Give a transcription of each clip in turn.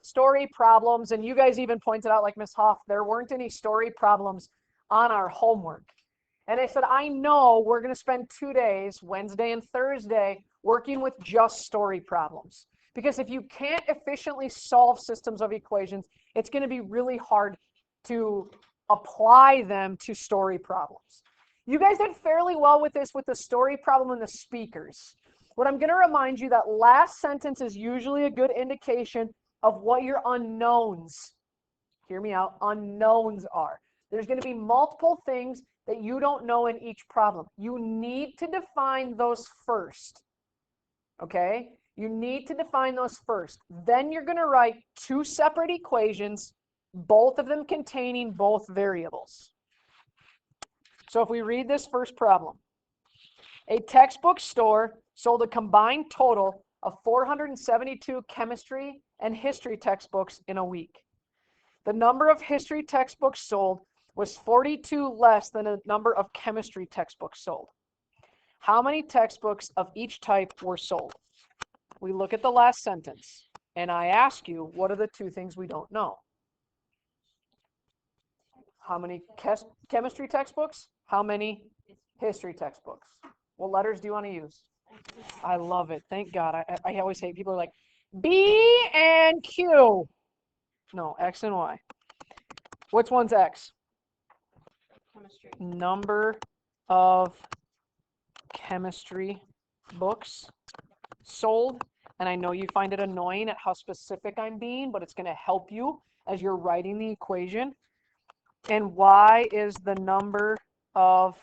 story problems, and you guys even pointed out, like Miss Hoff, there weren't any story problems on our homework. And I said, I know we're going to spend 2 days, Wednesday and Thursday, working with just story problems. Because if you can't efficiently solve systems of equations, it's going to be really hard to apply them to story problems. You guys did fairly well with this with the story problem and the speakers. What I'm going to remind you that last sentence is usually a good indication of what your unknowns, hear me out, unknowns are. There's going to be multiple things that you don't know in each problem. You need to define those first. Okay? You need to define those first. Then you're going to write 2 separate equations, both of them containing both variables. So if we read this first problem, a textbook store sold a combined total of 472 chemistry and history textbooks in a week. The number of history textbooks sold was 42 less than the number of chemistry textbooks sold. How many textbooks of each type were sold? We look at the last sentence, and I ask you, what are the 2 things we don't know? How many chemistry textbooks? How many history textbooks? What letters do you want to use? I love it. Thank God. I always hate people are like, B and Q. No, X and Y. Which one's X? Chemistry. Number of chemistry books sold. And I know you find it annoying at how specific I'm being, but it's going to help you as you're writing the equation. And Y is the number of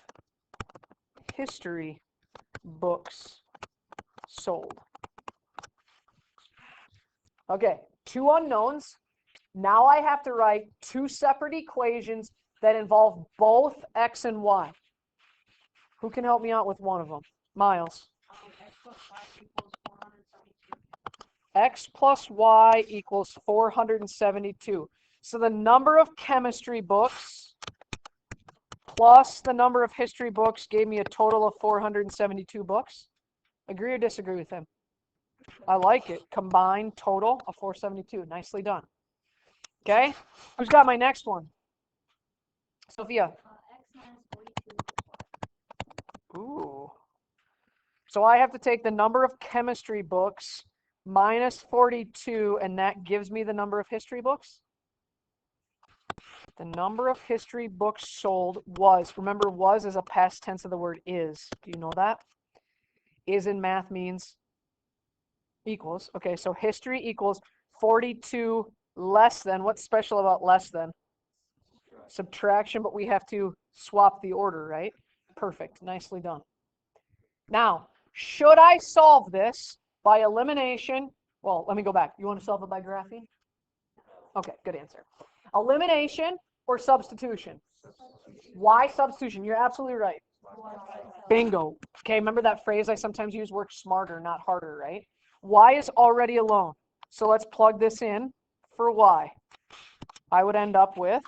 history books sold. Okay, 2 unknowns. Now I have to write 2 separate equations that involve both X and Y. Who can help me out with one of them? Miles. X plus Y equals 472. So the number of chemistry books plus the number of history books gave me a total of 472 books. Agree or disagree with him? I like it. Combined total of 472. Nicely done. Okay. Who's got my next one? Sophia. X minus 42. Ooh. So I have to take the number of chemistry books minus 42, and that gives me the number of history books. The number of history books sold was, remember, was is a past tense of the word is. Do you know that? Is in math means equals. Okay, so history equals 42 less than. What's special about less than? Subtraction, but we have to swap the order, right? Perfect. Nicely done. Now, should I solve this by elimination? Well, let me go back. You want to solve it by graphing? Okay, good answer. Elimination or substitution? Why substitution? You're absolutely right. Bingo. Okay, remember that phrase I sometimes use, work smarter, not harder, right? Y is already alone. So let's plug this in for Y. I would end up with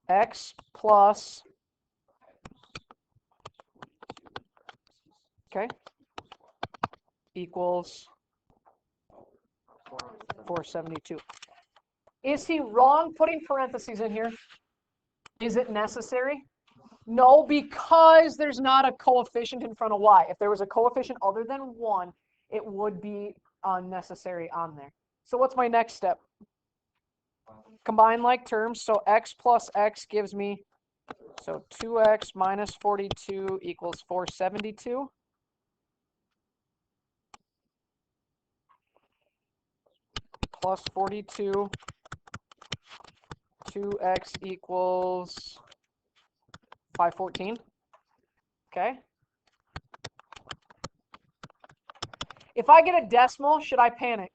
X plus, okay, equals 472. Is he wrong putting parentheses in here? Is it necessary? No, because there's not a coefficient in front of Y. If there was a coefficient other than 1, it would be unnecessary on there. So what's my next step? Combine like terms. So X plus X gives me, so 2X minus 42 equals 472. Plus 42, 2X equals 514. Okay. If I get a decimal, should I panic?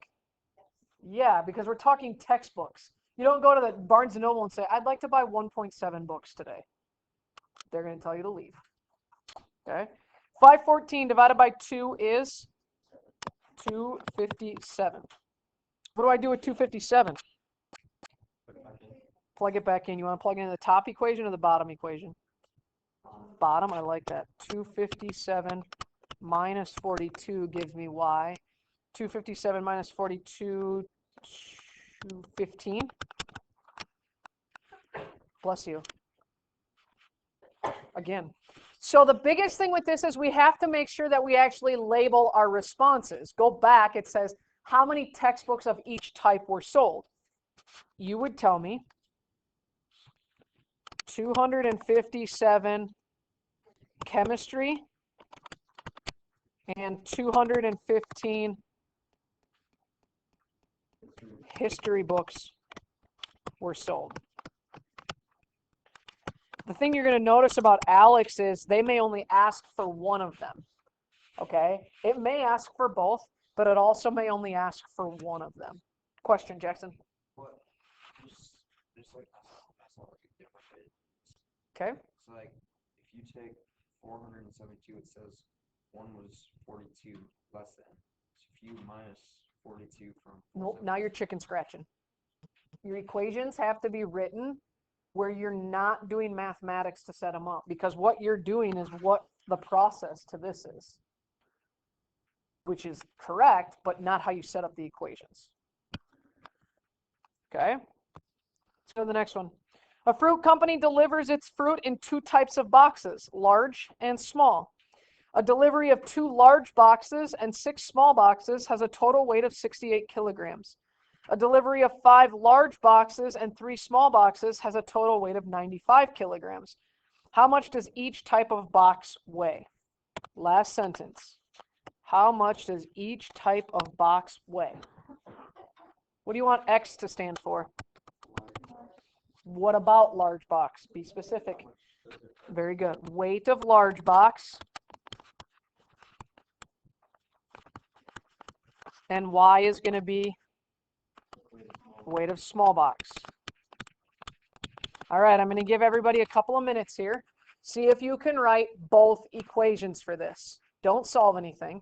Yeah, because we're talking textbooks. You don't go to the Barnes & Noble and say, I'd like to buy 1.7 books today. They're going to tell you to leave. Okay. 514 divided by 2 is 257. What do I do with 257? Plug it back in. You want to plug it in the top equation or the bottom equation? Bottom, I like that. 257 minus 42 gives me Y. 257 minus 42 215. Bless you. Again. So the biggest thing with this is we have to make sure that we actually label our responses. Go back, it says how many textbooks of each type were sold. You would tell me 257 chemistry and 215 history books were sold. The thing you're going to notice about Alex is they may only ask for one of them, okay? It may ask for both, but it also may only ask for one of them. Question, Jackson? What? There's like, I saw like a different bit. Okay. So like, if you take 472, it says one was 42 less than. So if you minus 42 from. Nope, now you're chicken scratching. Your equations have to be written where you're not doing mathematics to set them up, because what you're doing is what the process to this is, which is correct, but not how you set up the equations. Okay, let's go to the next one. A fruit company delivers its fruit in two types of boxes, large and small. A delivery of 2 large boxes and 6 small boxes has a total weight of 68 kilograms. A delivery of 5 large boxes and 3 small boxes has a total weight of 95 kilograms. How much does each type of box weigh? Last sentence. How much does each type of box weigh? What do you want X to stand for? What about large box? Be specific. Very good. Weight of large box. And Y is going to be weight of small box. All right, I'm going to give everybody a couple of minutes here. See if you can write both equations for this. Don't solve anything.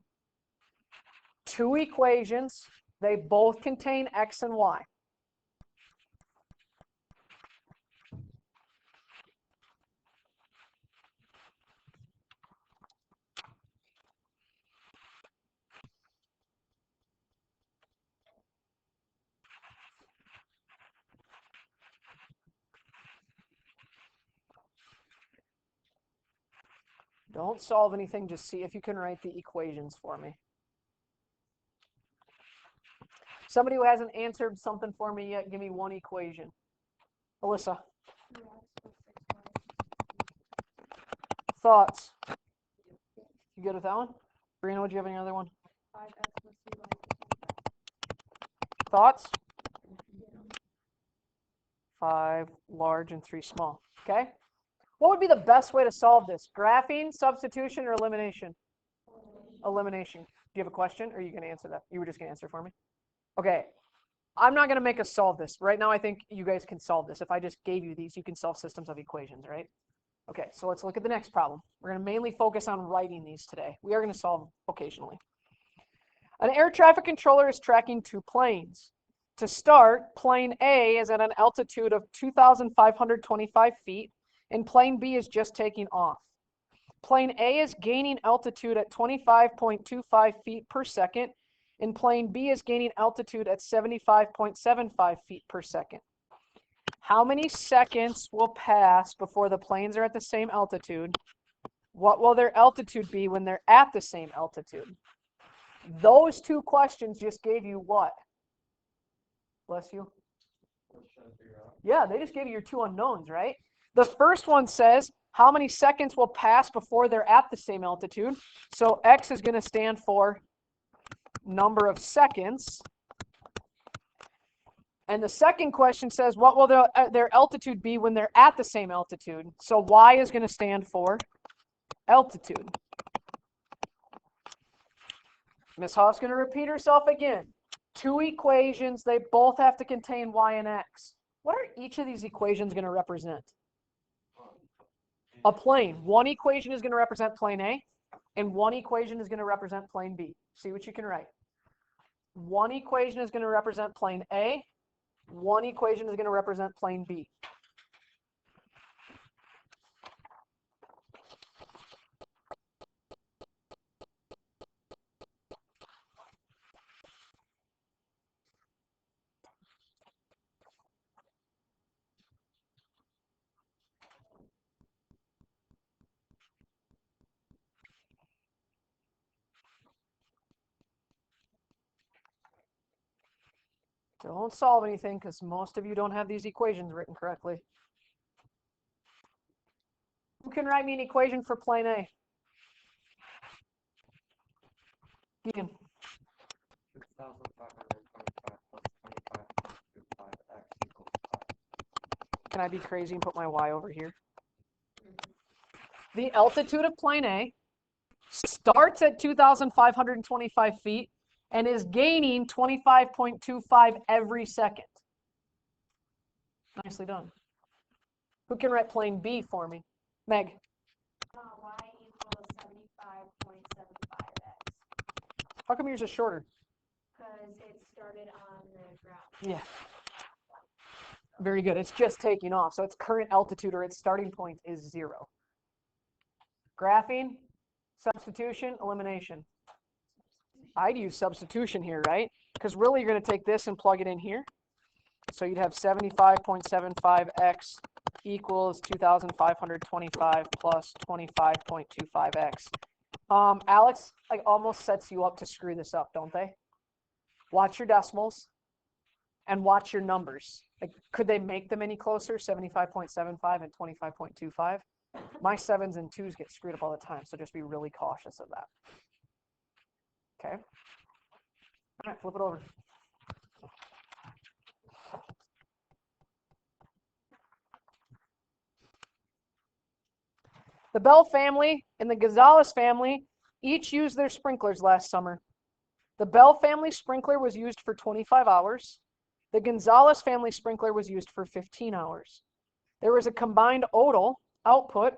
2 equations. They both contain X and Y. Don't solve anything, just see if you can write the equations for me. Somebody who hasn't answered something for me yet, give me one equation. Alyssa. Thoughts? You good with that one? Brianna, would you have any other one? 5x plus 3y. Thoughts? 5 large and 3 small. Okay? What would be the best way to solve this? Graphing, substitution, or elimination? Elimination. Do you have a question, or are you going to answer that? You were just going to answer for me? Okay. I'm not going to make us solve this. Right now, I think you guys can solve this. If I just gave you these, you can solve systems of equations, right? Okay, so let's look at the next problem. We're going to mainly focus on writing these today. We are going to solve occasionally. An air traffic controller is tracking 2 planes. To start, plane A is at an altitude of 2,525 feet, and plane B is just taking off. Plane A is gaining altitude at 25.25 feet per second, and plane B is gaining altitude at 75.75 feet per second. How many seconds will pass before the planes are at the same altitude? What will their altitude be when they're at the same altitude? Those 2 questions just gave you what? Bless you. Yeah, they just gave you your 2 unknowns, right? The first one says how many seconds will pass before they're at the same altitude. So X is going to stand for number of seconds. And the second question says what will their altitude be when they're at the same altitude. So Y is going to stand for altitude. Ms. Hoff's going to repeat herself again. 2 equations, they both have to contain Y and X. What are each of these equations going to represent? A plane. One equation is going to represent plane A, and one equation is going to represent plane B. See what you can write. One equation is going to represent plane A, one equation is going to represent plane B. Don't solve anything because most of you don't have these equations written correctly. Who can write me an equation for plane A? Ian. 2,525 plus 25.25x equals 5. Can I be crazy and put my y over here? The altitude of plane A starts at 2,525 feet and is gaining 25.25 every second. Nicely done. Who can write plane B for me? Meg. Y equals 75.75x, How come yours is shorter? because it started on the ground. Yeah. Very good. It's just taking off. So its current altitude or its starting point is 0. Graphing, substitution, elimination. I'd use substitution here, right? Because really you're going to take this and plug it in here. So you'd have 75.75x equals 2,525 plus 25.25x. Alex, like almost sets you up to screw this up, don't they? Watch your decimals and watch your numbers. Like, could they make them any closer? 75.75 and 25.25. My 7s and 2s get screwed up all the time, so just be really cautious of that. Okay. All right, flip it over. The Bell family and the Gonzalez family each used their sprinklers last summer. The Bell family sprinkler was used for 25 hours. The Gonzalez family sprinkler was used for 15 hours. There was a combined total output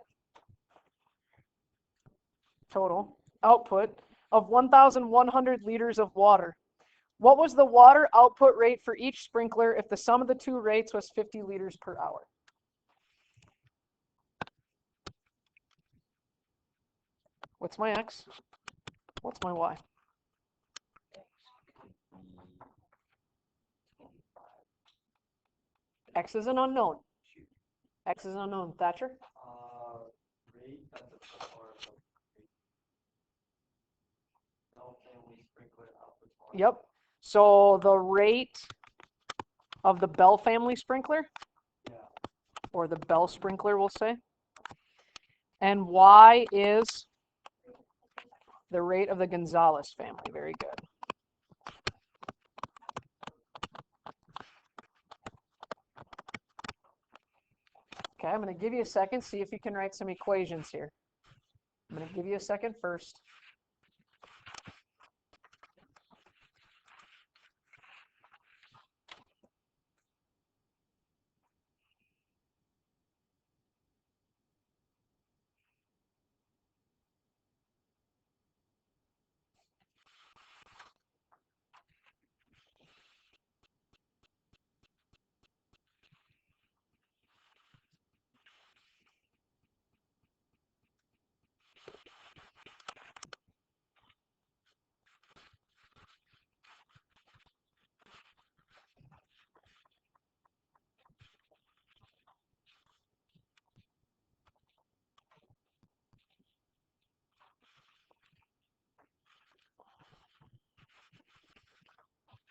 of 1,100 liters of water. What was the water output rate for each sprinkler if the sum of the two rates was 50 liters per hour? What's my x? What's my y? X is an unknown. X is an unknown. Thatcher? Rate, that's a power of rate. Bell family sprinkler output water. Yep. So the rate of the Bell family sprinkler, Yeah. or the Bell sprinkler, we'll say. And y is the rate of the Gonzalez family. Very good. Okay, I'm going to give you a second, see if you can write some equations here. I'm going to give you a second first.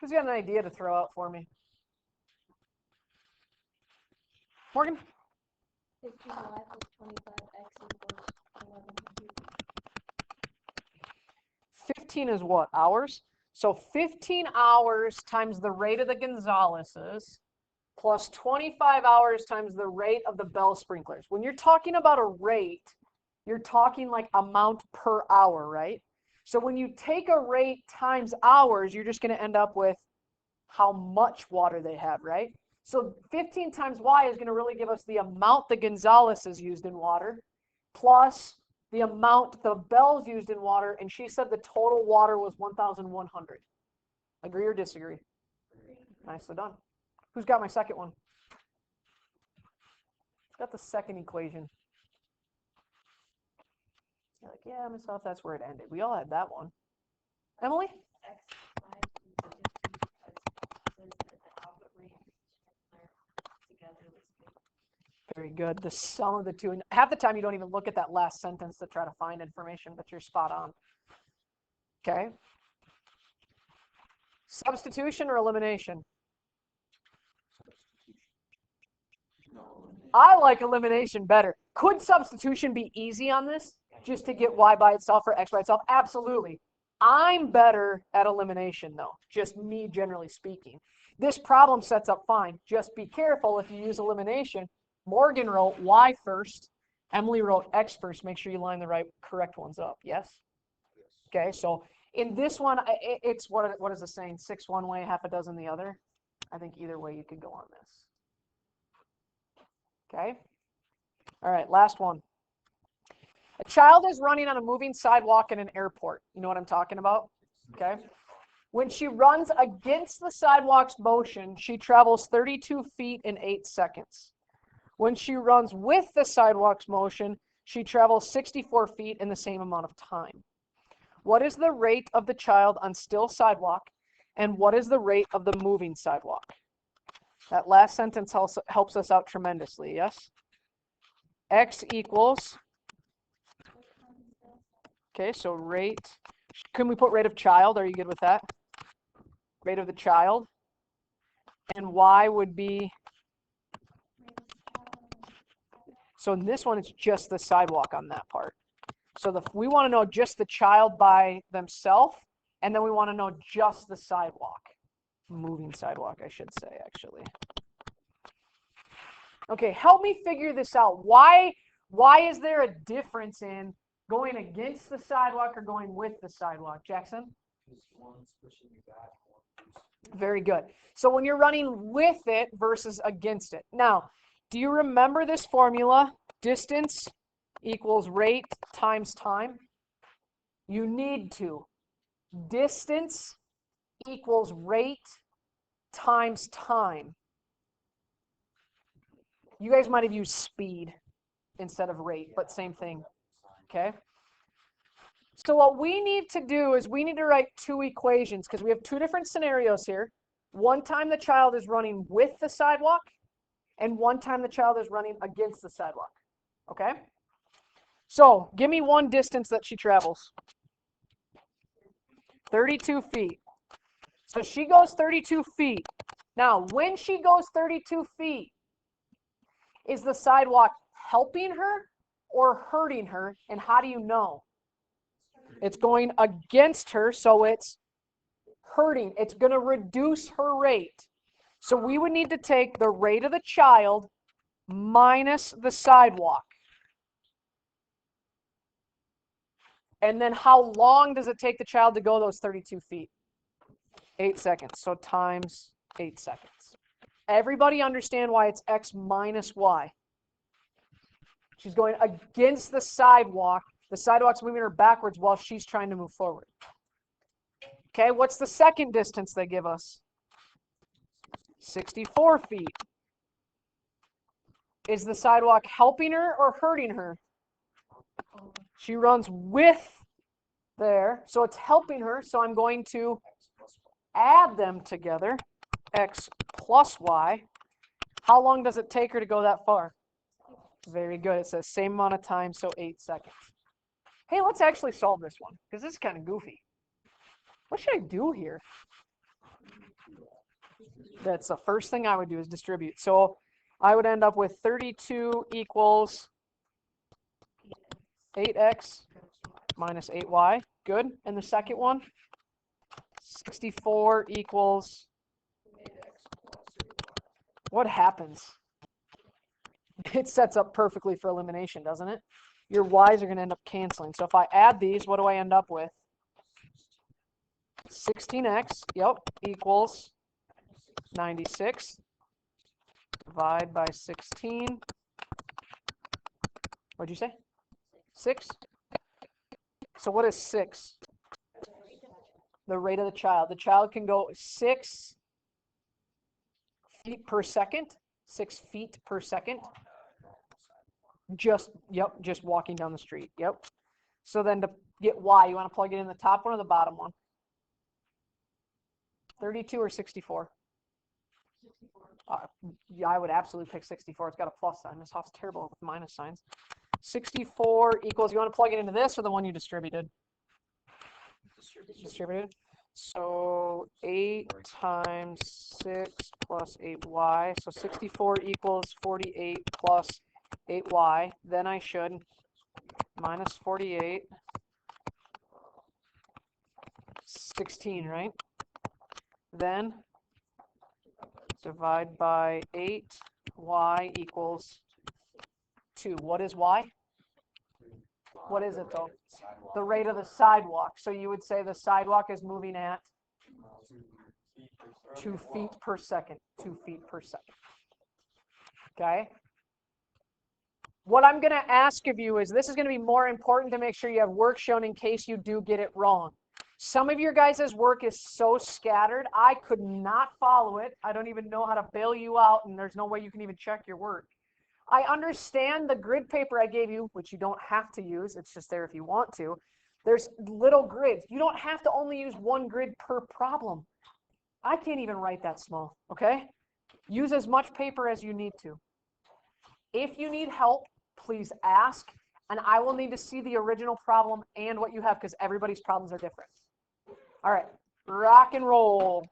Who's got an idea to throw out for me? Morgan? 15y plus 25x equals 1150. 15 is what? Hours? So 15 hours times the rate of the Gonzaleses plus 25 hours times the rate of the Bell sprinklers. When you're talking about a rate, you're talking like amount per hour, right? So when you take a rate times hours, you're just going to end up with how much water they had, right? So 15 times y is going to really give us the amount the Gonzalez used in water plus the amount the Bells used in water, and she said the total water was 1,100. Agree or disagree? Nicely done. Who's got my second one? Got the second equation. You're like, yeah, Miss Huff, that's where it ended. We all had that one. Emily? X, y equals 50 because it says that the output rate together was 50. Very good. The sum of the two. And half the time you don't even look at that last sentence to try to find information, but you're spot on. Okay. Substitution or elimination? I like elimination better. Could substitution be easy on this? Just to get y by itself or x by itself? Absolutely. I'm better at elimination though, just me generally speaking. This problem sets up fine. Just be careful if you use elimination. Morgan wrote y first. Emily wrote x first. Make sure you line the correct ones up. Yes? Okay, so in this one, it's what is the saying? 6 one way, half a dozen the other. I think either way you could go on this. Okay? All right, last one. A child is running on a moving sidewalk in an airport. You know what I'm talking about? Okay. When she runs against the sidewalk's motion, she travels 32 feet in 8 seconds. When she runs with the sidewalk's motion, she travels 64 feet in the same amount of time. What is the rate of the child on still sidewalk, and what is the rate of the moving sidewalk? That last sentence helps us out tremendously, yes? X equals, okay, so rate, can we put rate of child? Are you good with that? Rate of the child. And y would be, so in this one, it's just the sidewalk on that part. So we want to know just the child by themselves, and then we want to know just the sidewalk. Moving sidewalk, I should say, actually. Okay, help me figure this out. Why is there a difference in going against the sidewalk or going with the sidewalk, Jackson? Because one's pushing you back, Very good. So when you're running with it versus against it. Now, do you remember this formula? Distance equals rate times time. You need to. Distance equals rate times time. You guys might have used speed instead of rate, but same thing. Okay? So what we need to do is we need to write two equations because we have two different scenarios here. One time the child is running with the sidewalk, and one time the child is running against the sidewalk. Okay? So give me one distance that she travels. 32 feet. So she goes 32 feet. Now, when she goes 32 feet, is the sidewalk helping her or hurting her? And how do you know? It's going against her, so it's hurting. It's going to reduce her rate. So we would need to take the rate of the child minus the sidewalk. And then how long does it take the child to go those 32 feet? 8 seconds. So times 8 seconds. Everybody understand why it's x minus y? She's going against the sidewalk. The sidewalk's moving her backwards while she's trying to move forward. Okay, what's the second distance they give us? 64 feet. Is the sidewalk helping her or hurting her? She runs with there, so it's helping her, so I'm going to add them together, x plus y. How long does it take her to go that far? Very good. It says same amount of time, so 8 seconds. Hey, let's actually solve this one, because this is kind of goofy. What should I do here? That's the first thing I would do is distribute. So I would end up with 32 equals 8x minus 8y. Good. And the second one? 64 equals, what happens? It sets up perfectly for elimination, doesn't it? Your y's are going to end up canceling. So if I add these, what do I end up with? 16x, yep, equals 96. Divide by 16. What'd you say? 6? So what is 6? The rate of the child. The child can go 6 feet per second. 6 feet per second. Just walking down the street. Yep. So then to get y, you want to plug it in the top one or the bottom one? 32 or 64? 64. Yeah, I would absolutely pick 64. It's got a plus sign. This Hoff's terrible with minus signs. 64 equals, you want to plug it into this or the one you distributed? Distributed. So 8 times 6 plus 8y. So 64 equals 48 plus 8y. Then I should minus 48. 16, right? Then divide by 8, y equals 2. What is y? What is it though? The rate of the sidewalk. So you would say the sidewalk is moving at 2 feet per second. 2 feet per second. Okay? What I'm going to ask of you is, this is going to be more important to make sure you have work shown in case you do get it wrong. Some of your guys' work is so scattered, I could not follow it. I don't even know how to bail you out, and there's no way you can even check your work. I understand the grid paper I gave you, which you don't have to use. It's just there if you want to. There's little grids. You don't have to only use one grid per problem. I can't even write that small, okay? Use as much paper as you need to. If you need help, please ask, and I will need to see the original problem and what you have, because everybody's problems are different. All right, rock and roll.